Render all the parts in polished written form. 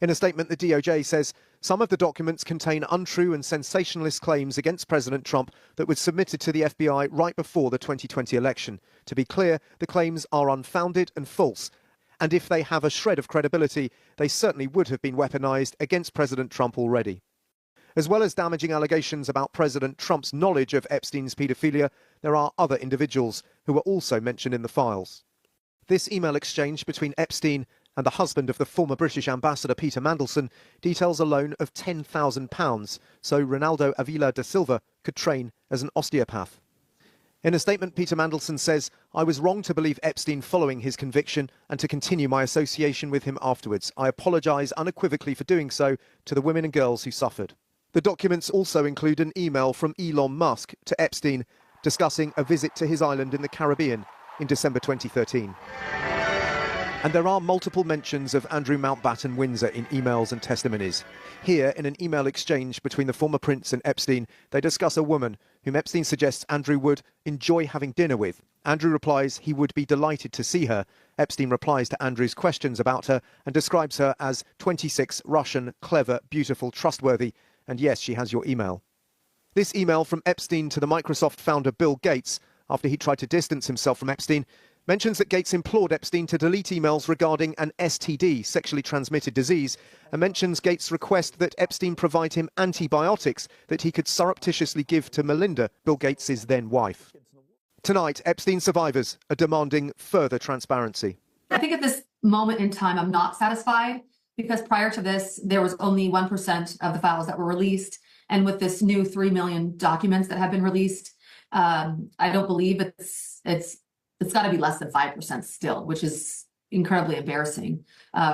In a statement, the DOJ says some of the documents contain untrue and sensationalist claims against President Trump that were submitted to the FBI right before the 2020 election. To be clear, the claims are unfounded and false. And if they have a shred of credibility, they certainly would have been weaponized against President Trump already. As well as damaging allegations about President Trump's knowledge of Epstein's paedophilia, there are other individuals who are also mentioned in the files. This email exchange between Epstein and the husband of the former British ambassador Peter Mandelson details a loan of £10,000 so Ronaldo Avila da Silva could train as an osteopath. In a statement, Peter Mandelson says, "I was wrong to believe Epstein following his conviction and to continue my association with him afterwards. I apologise unequivocally for doing so to the women and girls who suffered." The documents also include an email from Elon Musk to Epstein discussing a visit to his island in the Caribbean in December 2013. And there are multiple mentions of Andrew Mountbatten Windsor in emails and testimonies. Here, in an email exchange between the former prince and Epstein, they discuss a woman whom Epstein suggests Andrew would enjoy having dinner with. Andrew replies he would be delighted to see her. Epstein replies to Andrew's questions about her and describes her as 26, Russian, clever, beautiful, trustworthy, and yes, she has your email. This email from Epstein to the Microsoft founder Bill Gates, after he tried to distance himself from Epstein, mentions that Gates implored Epstein to delete emails regarding an STD, sexually transmitted disease, and mentions Gates' request that Epstein provide him antibiotics that he could surreptitiously give to Melinda, Bill Gates' then wife. Tonight, Epstein survivors are demanding further transparency. I think at this moment in time, I'm not satisfied because prior to this, there was only 1% of the files that were released. And with this new 3 million documents that have been released, I don't believe it's got to be less than 5% still, which is incredibly embarrassing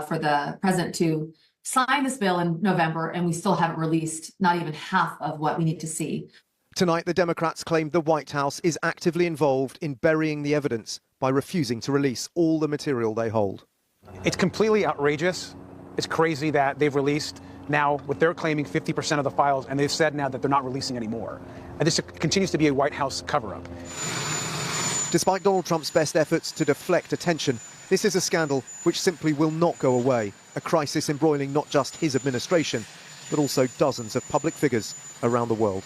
for the president to sign this bill in November, and we still haven't released not even half of what we need to see. Tonight, the Democrats claimed the White House is actively involved in burying the evidence by refusing to release all the material they hold. It's completely outrageous. It's crazy that they've released now what they're claiming 50% of the files, and they've said now that they're not releasing any more. And this continues to be a White House cover-up. Despite Donald Trump's best efforts to deflect attention, this is a scandal which simply will not go away, a crisis embroiling not just his administration, but also dozens of public figures around the world.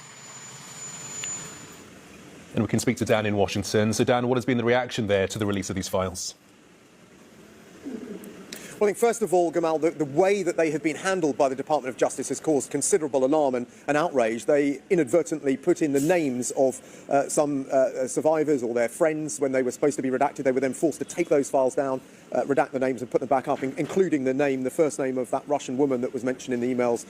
And we can speak to Dan in Washington. So, Dan, what has been the reaction there to the release of these files? Well, I think, first of all, Gamal, the way that they have been handled by the Department of Justice has caused considerable alarm and outrage. They inadvertently put in the names of some survivors or their friends when they were supposed to be redacted. They were then forced to take those files down, redact the names and put them back up, including the first name of that Russian woman that was mentioned in the emails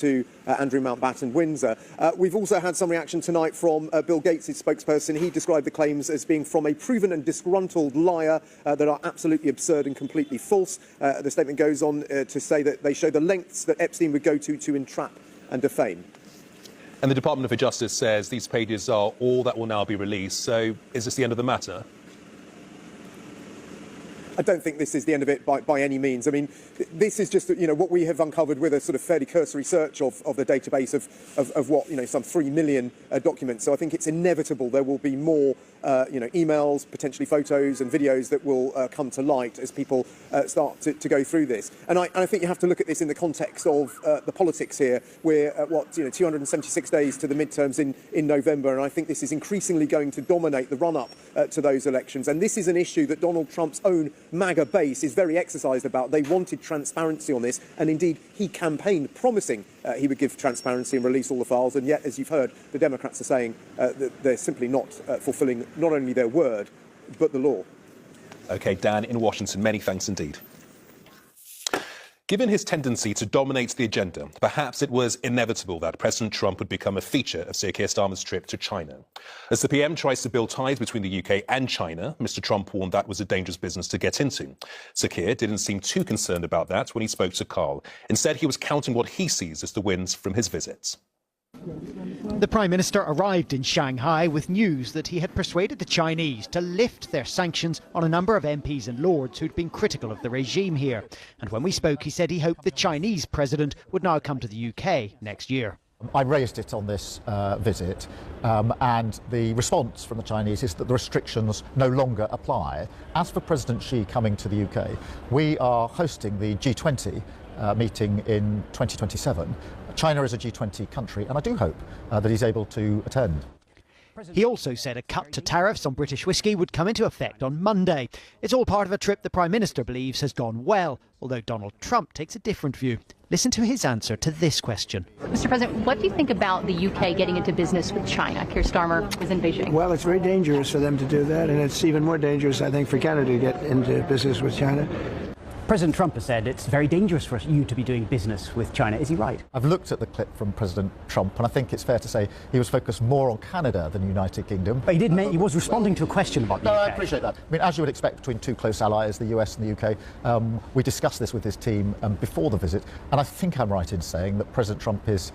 to Andrew Mountbatten Windsor. We've also had some reaction tonight from Bill Gates' spokesperson. He described the claims as being from a proven and disgruntled liar that are absolutely absurd and completely false. The statement goes on to say that they show the lengths that Epstein would go to entrap and defame. And the Department of Justice says these pages are all that will now be released. So is this the end of the matter? I don't think this is the end of it by any means. I mean, this is just, what we have uncovered with a sort of fairly cursory search of the database of what, some 3 million documents. So I think it's inevitable there will be more, emails, potentially photos and videos that will come to light as people start to go through this. And I think you have to look at this in the context of the politics here. We're at 276 days to the midterms in November. And I think this is increasingly going to dominate the run-up to those elections. And this is an issue that Donald Trump's own MAGA base is very exercised about. They wanted transparency on this, and indeed he campaigned promising he would give transparency and release all the files, and yet, as you've heard, the Democrats are saying that they're simply not fulfilling not only their word, but the law. OK, Dan in Washington, many thanks indeed. Given his tendency to dominate the agenda, perhaps it was inevitable that President Trump would become a feature of Sir Keir Starmer's trip to China. As the PM tries to build ties between the UK and China, Mr Trump warned that was a dangerous business to get into. Sir Keir didn't seem too concerned about that when he spoke to Carl. Instead, he was counting what he sees as the wins from his visits. The Prime Minister arrived in Shanghai with news that he had persuaded the Chinese to lift their sanctions on a number of MPs and Lords who'd been critical of the regime here. And when we spoke, he said he hoped the Chinese president would now come to the UK next year. I raised it on this visit, and the response from the Chinese is that the restrictions no longer apply. As for President Xi coming to the UK, we are hosting the G20 meeting in 2027. China is a G20 country, and I do hope that he's able to attend. He also said a cut to tariffs on British whisky would come into effect on Monday. It's all part of a trip the Prime Minister believes has gone well, although Donald Trump takes a different view. Listen to his answer to this question. Mr. President, what do you think about the UK getting into business with China? Keir Starmer is in Beijing. Well, it's very dangerous for them to do that, and it's even more dangerous, I think, for Canada to get into business with China. President Trump has said it's very dangerous for you to be doing business with China. Is he right? I've looked at the clip from President Trump, and I think it's fair to say he was focused more on Canada than the United Kingdom. But he was responding to a question about the UK. I appreciate that. I mean, as you would expect between two close allies, the US and the UK, we discussed this with his team before the visit, and I think I'm right in saying that President Trump is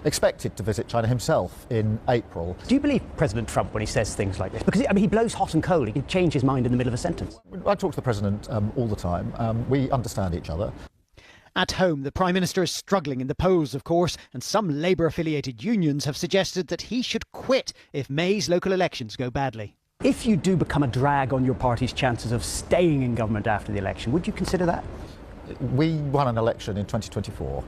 expected to visit China himself in April. Do you believe President Trump when he says things like this? Because, I mean, he blows hot and cold. He can change his mind in the middle of a sentence. I talk to the President all the time. We understand each other. At home, the Prime Minister is struggling in the polls, of course, and some Labour-affiliated unions have suggested that he should quit if May's local elections go badly. If you do become a drag on your party's chances of staying in government after the election, would you consider that? We won an election in 2024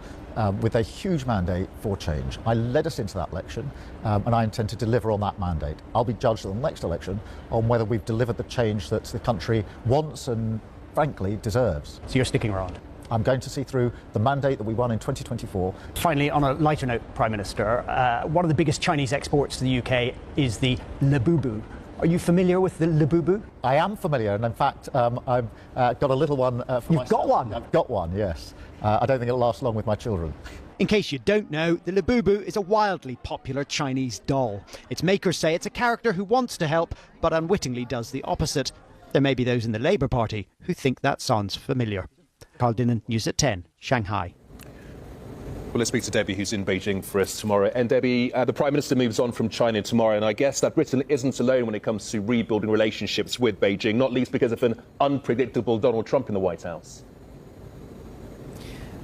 with a huge mandate for change. I led us into that election and I intend to deliver on that mandate. I'll be judged in the next election on whether we've delivered the change that the country wants and frankly deserves. So you're sticking around? I'm going to see through the mandate that we won in 2024. Finally, on a lighter note, Prime Minister, one of the biggest Chinese exports to the UK is the Labubu. Are you familiar with the Labubu? I am familiar, and in fact, I've got a little one for myself. You've got one? I've got one, yes. I don't think it'll last long with my children. In case you don't know, the Labubu is a wildly popular Chinese doll. Its makers say it's a character who wants to help, but unwittingly does the opposite. There may be those in the Labour Party who think that sounds familiar. Carl Dinnan, News at 10, Shanghai. Well, let's speak to Debbie, who's in Beijing for us tomorrow. And Debbie, the Prime Minister moves on from China tomorrow, and I guess that Britain isn't alone when it comes to rebuilding relationships with Beijing, not least because of an unpredictable Donald Trump in the White House.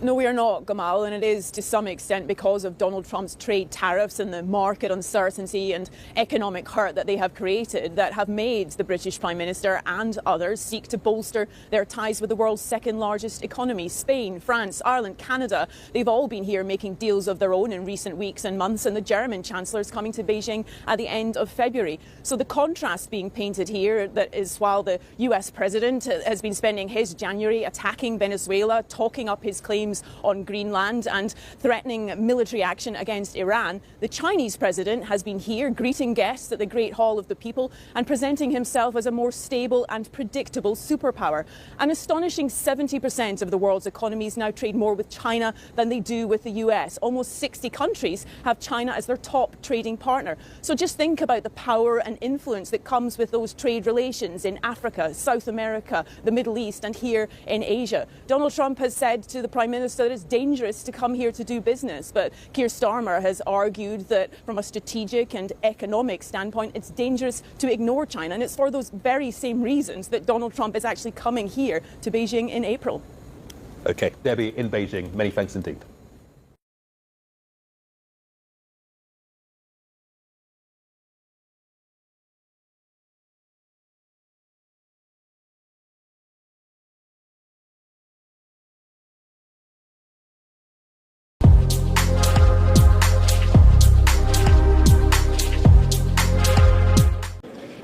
No, we are not, Gamal, and it is to some extent because of Donald Trump's trade tariffs and the market uncertainty and economic hurt that they have created that have made the British Prime Minister and others seek to bolster their ties with the world's second largest economy. Spain, France, Ireland, Canada, they've all been here making deals of their own in recent weeks and months, and the German Chancellor is coming to Beijing at the end of February. So the contrast being painted here that is while the US President has been spending his January attacking Venezuela, talking up his claims on Greenland and threatening military action against Iran, the Chinese president has been here greeting guests at the Great Hall of the People and presenting himself as a more stable and predictable superpower. An astonishing 70% of the world's economies now trade more with China than they do with the US. Almost 60 countries have China as their top trading partner. So just think about the power and influence that comes with those trade relations in Africa, South America, the Middle East and here in Asia. Donald Trump has said to the Prime Minister that it's dangerous to come here to do business, but Keir Starmer has argued that from a strategic and economic standpoint it's dangerous to ignore China, and it's for those very same reasons that Donald Trump is actually coming here to Beijing in April. OK, Debbie in Beijing, many thanks indeed.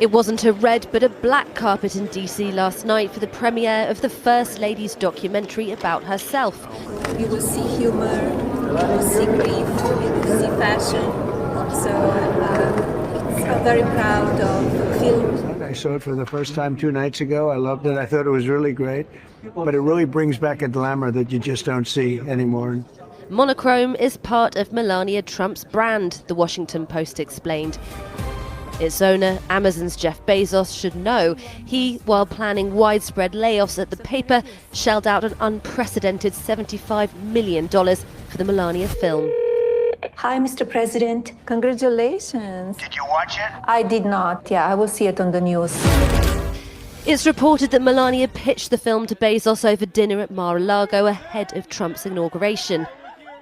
It wasn't a red but a black carpet in DC last night for the premiere of the First Lady's documentary about herself. You will see humor, you will see grief, you will see fashion. So I'm very proud of the film. I saw it for the first time 2 nights ago. I loved it. I thought it was really great. But it really brings back a glamour that you just don't see anymore. Monochrome is part of Melania Trump's brand, the Washington Post explained. Its owner, Amazon's Jeff Bezos, should know. He, while planning widespread layoffs at the paper, shelled out an unprecedented $75 million for the Melania film. Hi, Mr. President. Congratulations. Did you watch it? I did not. Yeah, I will see it on the news. It's reported that Melania pitched the film to Bezos over dinner at Mar-a-Lago ahead of Trump's inauguration.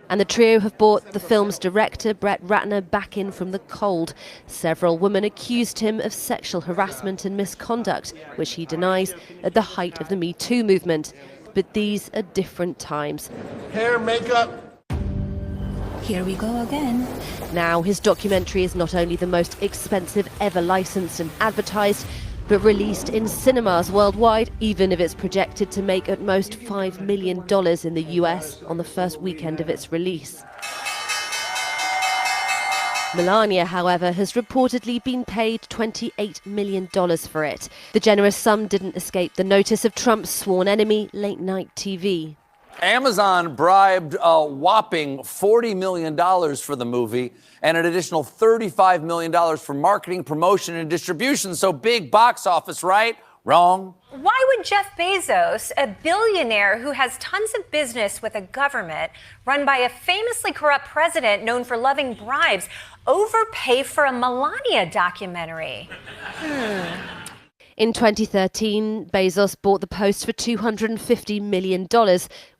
And the trio have brought the film's director, Brett Ratner, back in from the cold. Several women accused him of sexual harassment and misconduct, which he denies, at the height of the Me Too movement. But these are different times. Hair, makeup. Here we go again. Now his documentary is not only the most expensive ever licensed and advertised, but released in cinemas worldwide, even if it's projected to make at most $5 million in the US on the first weekend of its release. Melania, however, has reportedly been paid $28 million for it. The generous sum didn't escape the notice of Trump's sworn enemy, late-night TV. Amazon bribed a whopping $40 million for the movie and an additional $35 million for marketing, promotion, and distribution. So big box office, right? Wrong. Why would Jeff Bezos, a billionaire who has tons of business with a government run by a famously corrupt president known for loving bribes, overpay for a Melania documentary? In 2013, Bezos bought the Post for $250 million,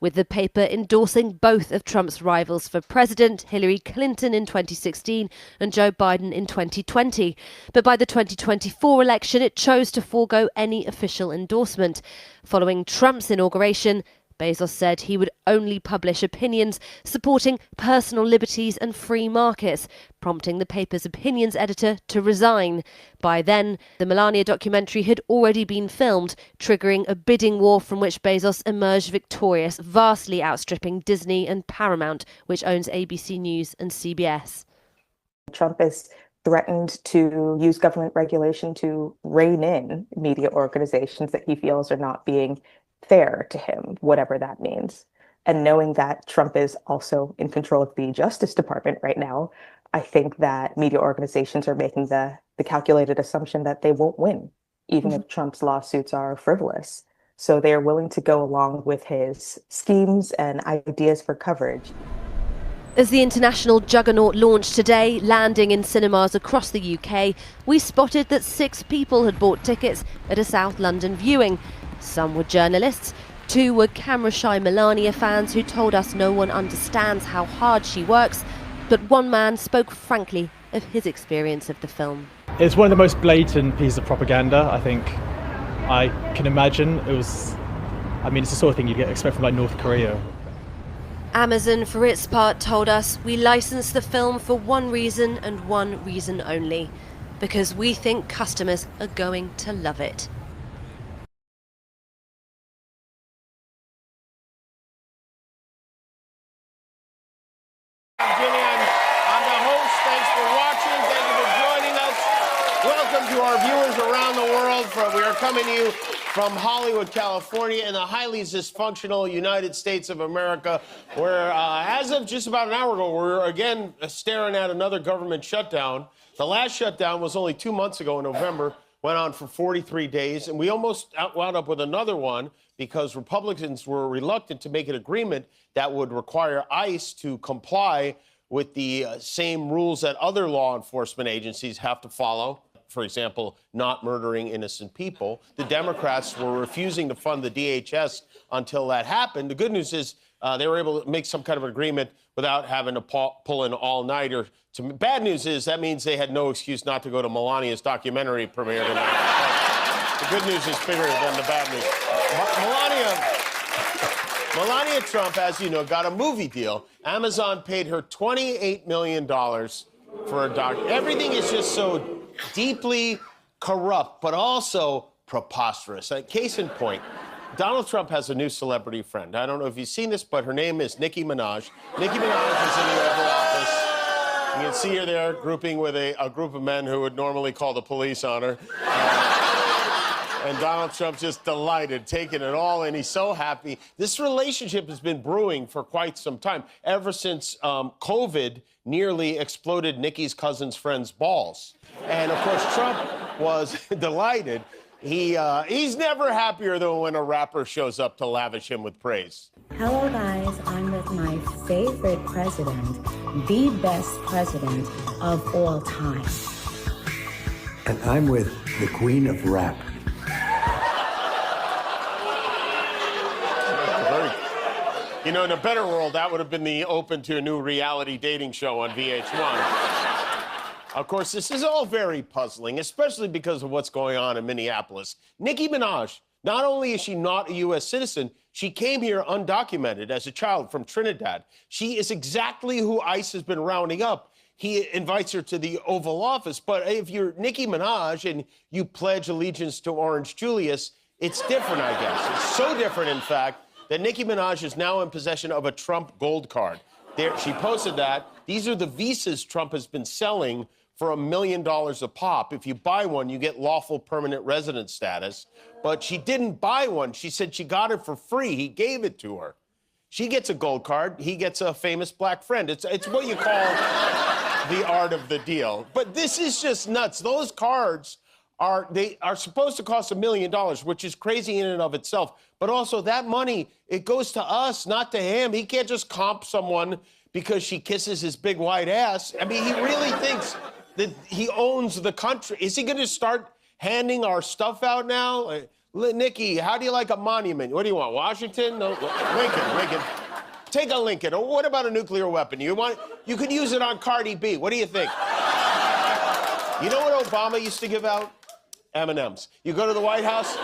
with the paper endorsing both of Trump's rivals for president, Hillary Clinton in 2016 and Joe Biden in 2020. But by the 2024 election, it chose to forego any official endorsement. Following Trump's inauguration, Bezos said he would only publish opinions supporting personal liberties and free markets, prompting the paper's opinions editor to resign. By then, the Melania documentary had already been filmed, triggering a bidding war from which Bezos emerged victorious, vastly outstripping Disney and Paramount, which owns ABC News and CBS. Trump has threatened to use government regulation to rein in media organizations that he feels are not being fair to him, whatever that means. And knowing that Trump is also in control of the Justice Department right now, I think that media organizations are making the calculated assumption that they won't win, even if Trump's lawsuits are frivolous. So they are willing to go along with his schemes and ideas for coverage. As the international juggernaut launched today, landing in cinemas across the UK, we spotted that 6 people had bought tickets at a South London viewing. Some were journalists, 2 were camera-shy Melania fans who told us no one understands how hard she works, but one man spoke frankly of his experience of the film. It's one of the most blatant pieces of propaganda I think I can imagine. It's the sort of thing you'd expect from like North Korea. Amazon, for its part, told us we licensed the film for one reason and one reason only, because we think customers are going to love it. I'm the host. Thanks for watching. Thank you for joining us. Welcome to our viewers around the world. We are coming to you from Hollywood, California, in the highly dysfunctional United States of America, where as of just about an hour ago, we're again staring at another government shutdown. The last shutdown was only 2 months ago in November, went on for 43 days, and we almost wound up with another one because Republicans were reluctant to make an agreement that would require ICE to comply with the same rules that other law enforcement agencies have to follow. For example, not murdering innocent people. The Democrats were refusing to fund the DHS until that happened. The good news is they were able to make some kind of agreement without having to pull an all-nighter. Bad news is that means they had no excuse not to go to Melania's documentary premiere tonight. The good news is bigger than the bad news. Melania Trump, as you know, got a movie deal. Amazon paid her $28 million for a doc. Everything is just so deeply corrupt, but also preposterous. Case in point, Donald Trump has a new celebrity friend. I don't know if you've seen this, but her name is Nicki Minaj. Nicki Minaj is in the Oval Office. You can see her there grouping with a group of men who would normally call the police on her. And Donald Trump's just delighted, taking it all in. He's so happy. This relationship has been brewing for quite some time, ever since COVID nearly exploded Nikki's cousin's friend's balls. And, of course, Trump was delighted. He's never happier than when a rapper shows up to lavish him with praise. Hello, guys. I'm with my favorite president, the best president of all time. And I'm with the queen of rap. You know, in a better world, that would have been the open to a new reality dating show on VH1. Of course, this is all very puzzling, especially because of what's going on in Minneapolis. Nicki Minaj Not only is she not a U.S. citizen, she came here undocumented as a child from Trinidad. She is exactly who ICE has been rounding up. He invites her to the Oval Office. But if you're Nicki Minaj and you pledge allegiance to Orange Julius, it's different, I guess. It's so different, in fact, that Nicki Minaj is now in possession of a Trump gold card. There, she posted that. These are the visas Trump has been selling for $1 million a pop. If you buy one, you get lawful permanent resident status. But she didn't buy one. She said she got it for free. He gave it to her. She gets a gold card. He gets a famous black friend. It's what you call the art of the deal. But this is just nuts. Those cards are supposed to cost $1 million, which is crazy in and of itself. But also that money, it goes to us, not to him. He can't just comp someone because she kisses his big white ass. I mean, he really thinks that he owns the country. Is he going to start handing our stuff out now? Nikki, how do you like a monument? What do you want, Washington? No, Lincoln. Take a Lincoln. Or what about a nuclear weapon? You could use it on Cardi B. What do you think? You know what Obama used to give out? M&Ms. You go to the White House,